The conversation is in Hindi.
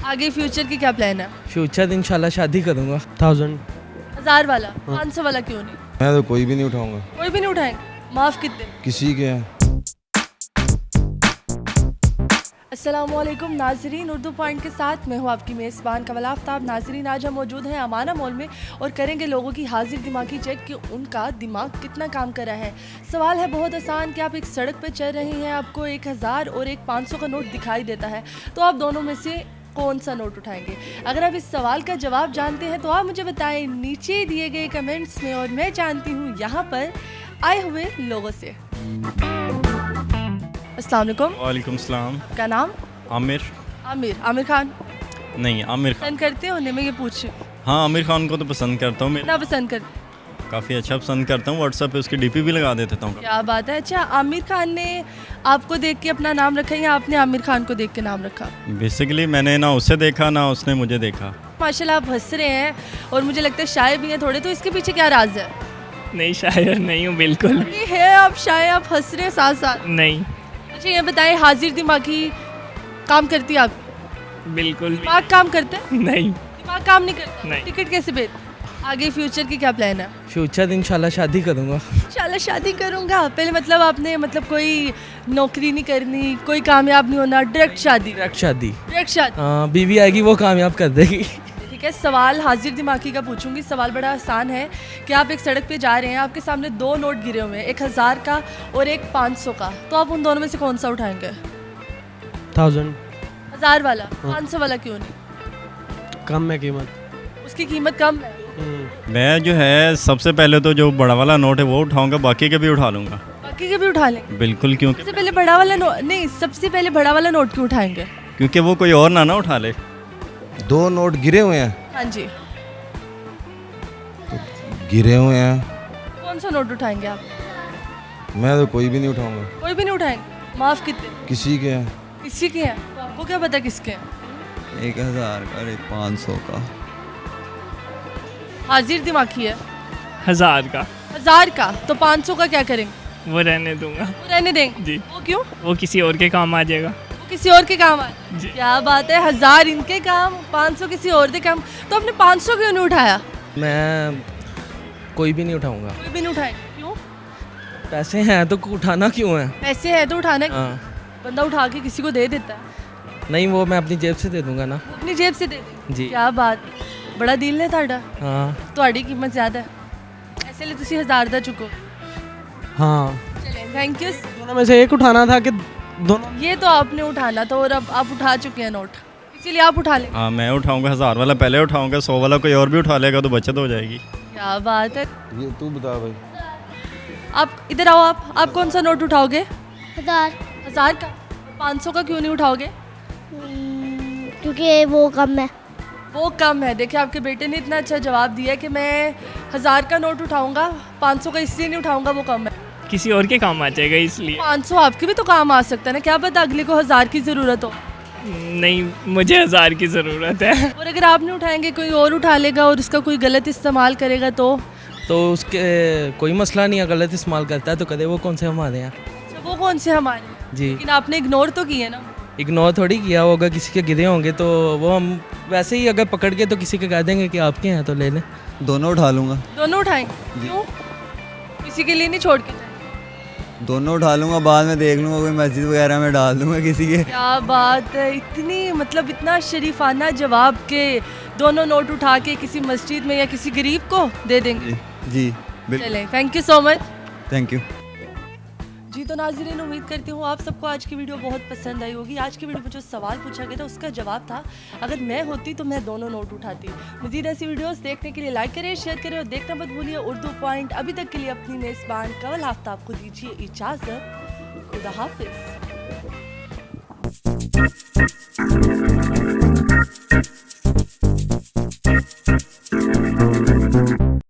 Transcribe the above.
आगे फ्यूचर की क्या प्लान है? फ्यूचर इंशाल्लाह शादी करूँगा। 1000 1000 वाला? 500 वाला क्यों नहीं? मैं तो कोई भी नहीं उठाऊंगा। कोई भी नहीं उठाएंगे? माफ कितने? किसी के हैं। अस्सलामुअलैकुम नाजरीन, उर्दू पॉइंट के साथ मैं हूँ आपकी मेज़बान कमल आफ्ताब। नाजरीन, आज हम मौजूद हैं अमाना मॉल में और करेंगे लोगों की हाजिर दिमागी चेक कि उनका दिमाग कितना काम कर रहा है। सवाल है बहुत आसान कि आप एक सड़क पर चल रही हैं, आपको 1000 और एक 500 का नोट दिखाई देता है, तो आप दोनों में से कौन सा नोट उठाएंगे? अगर आप इस सवाल का जवाब जानते हैं तो आप मुझे बताएं नीचे दिए गए कमेंट्स में, और मैं जानती हूँ यहाँ पर आए हुए लोगों से। अस्सलाम वालेकुम। वालेकुम सलाम। क्या नाम? आमिर। आमिर खान नहीं, आमिर खान। पसंद करते हो? मैं ये पूछ रही हूँ। हाँ, आमिर खान को तो पसंद करता हूँ मैं। कितना पसंद करते? काफ़ी अच्छा पसंद करता हूँ। व्हाट्सएप पे उसकी डीपी भी लगा देता हूँ। क्या बात है। अच्छा, आमिर खान ने आपको देख के अपना नाम रखा या आपने आमिर खान को देख के नाम रखा? बेसिकली मैंने ना उसे देखा ना उसने मुझे देखा। माशाल्लाह आप हंस रहे हैं और मुझे लगता है शायर भी हैं थोड़े, तो इसके पीछे क्या राज है? नहीं, शायर नहीं हूँ बिल्कुल। ये है आप शायर, आप हंस रहे हैं साथ साथ। नहीं, अच्छा ये बताएं, हाजिर दिमागी काम करती है आप? बिल्कुल दिमाग काम करते हैं? नहीं। दिमाग काम नहीं करता? नहीं। टिकट कैसे भेज? आगे फ्यूचर की क्या प्लान है? फ्यूचर इंशाल्लाह शादी करूँगा। इंशाल्लाह शादी करूँगा। पहले मतलब आपने कोई नौकरी नहीं करनी, कोई कामयाब नहीं होना, डायरेक्ट शादी? डायरेक्ट शादी। डायरेक्ट शादी। हाँ, बीवी आएगी वो कामयाब कर देगी। ठीक है, सवाल हाजिर दिमागी का पूछूंगी। सवाल बड़ा आसान है कि आप एक सड़क पे जा रहे हैं, आपके सामने दो नोट गिरे हुए हैं, एक 1000 का और एक 500 का, तो आप उन दोनों में से कौन सा उठाएंगे? 1000 1000 वाला? 500 वाला क्यों नहीं? कम है कीमत। उसकी कीमत कम है। मैं जो है सबसे पहले तो जो बड़ा वाला नोट है वो उठाऊंगा, बाकी के भी उठा लूँगा। बाकी के भी उठा लेंगे? बिल्कुल, क्योंकि सबसे पहले बड़ा वाला नोट नहीं, सबसे पहले बड़ा वाला नोट क्यों उठाएंगे? क्योंकि वो कोई और ना उठा ले। 2 नोट गिरे हुए हैं। हाँ जी। गिरे हुए हैं। कौन सा नोट उठाएंगे आप? मैं तो कोई भी नहीं उठाऊंगा। कोई भी नहीं उठाएंगे? माफ कितने? किसी के हैं। किसी के हैं? तो आपको क्या पता किसके हैं? 1000 का और एक 500 का। हाजिर दिमागी है। 1000 का। 1000 का? तो 500 का क्या करेंगे? वो रहने दूंगा। वो रहने देंगे? जी। वो क्यों? वो किसी और के काम आ जाएगा। वो किसी और के काम आए? जी। क्या बात है। 1000 इनके काम, 500 किसी और के काम। तो आपने 500 क्यों नहीं उठाया? मैं कोई भी नहीं उठाऊँगा। कोई भी नहीं उठाए? क्यों? पैसे हैं तो उठाना क्यों है? पैसे है तो उठाना। हाँ। बंदा उठा के किसी को दे देता है। नहीं, वो मैं अपनी जेब से दे दूँगा ना। वो अपनी जेब से दे दे। जी। क्या बात, बड़ा दिल है ਤੁਹਾਡਾ। हाँ ਤੁਹਾਡੀ कीमत ज़्यादा है, ऐसे लिए ਤੁਸੀਂ 1000 ਦਾ चुको। हाँ। चलें, थैंक यू। दोनों में से एक उठाना था कि दोनों? ये तो आपने उठाना था और अब आप उठा चुके हैं नोट, इसीलिए आप उठा लें। हाँ, मैं उठाऊँगा 1000 वाला पहले उठाऊँगा, 100 वाला कोई और भी उठा लेगा तो बचत हो जाएगी। क्या बात है। ये तू बता भाई। आप इधर आओ। आप कौन सा नोट उठाओगे? 1000 का? 500 का क्यों नहीं उठाओगे? क्योंकि वो कम है। वो कम है। देखिए आपके बेटे ने इतना अच्छा जवाब दिया कि मैं 1000 का नोट उठाऊंगा, 500 का इसलिए नहीं उठाऊंगा, वो कम है। किसी और के काम आ जाएगा इसलिए। 500 आपके भी तो काम आ सकता है ना, क्या पता अगले को 1000 की ज़रूरत हो। नहीं, मुझे 1000 की ज़रूरत है। और अगर आप नहीं उठाएंगे कोई और उठा लेगा और उसका कोई गलत इस्तेमाल करेगा तो उसके कोई मसला नहीं है, गलत इस्तेमाल करता है तो करे, वो कौन से हमारे हैं? अच्छा, वो कौन से हमारे हैं? जी। लेकिन आपने इग्नोर तो किए ना। इग्नोर थोड़ी किया होगा, किसी के गिरे होंगे तो वो हम वैसे ही अगर पकड़ के तो किसी के कह देंगे कि आपके हैं तो ले लें। दोनों उठा लूँगा। दोनों उठाएंगे? क्यों? किसी के लिए नहीं छोड़ के जाएंगे? दोनों उठा लूँगा, बाद में देख लूँगा, कोई मस्जिद वगैरह में डाल दूँगा किसी के। क्या बात है, इतना शरीफाना जवाब के दोनों नोट उठा के किसी मस्जिद में या किसी गरीब को दे देंगे। जी बिल्कुल। चलें, thank you so much. Thank you. जी तो नाज़रीन, उम्मीद करती हूँ आप सबको आज की वीडियो बहुत पसंद आई होगी। आज की वीडियो में जो सवाल पूछा गया था उसका जवाब था, अगर मैं होती तो मैं दोनों नोट उठाती। मज़ीद ऐसी वीडियोस देखने के लिए लाइक करें, शेयर करें और देखना मत भूलिए उर्दू पॉइंट। अभी तक के लिए अपनी मेज़बान कमल आफ्ताब को दीजिए इजाज़त। खुदा हाफिज़।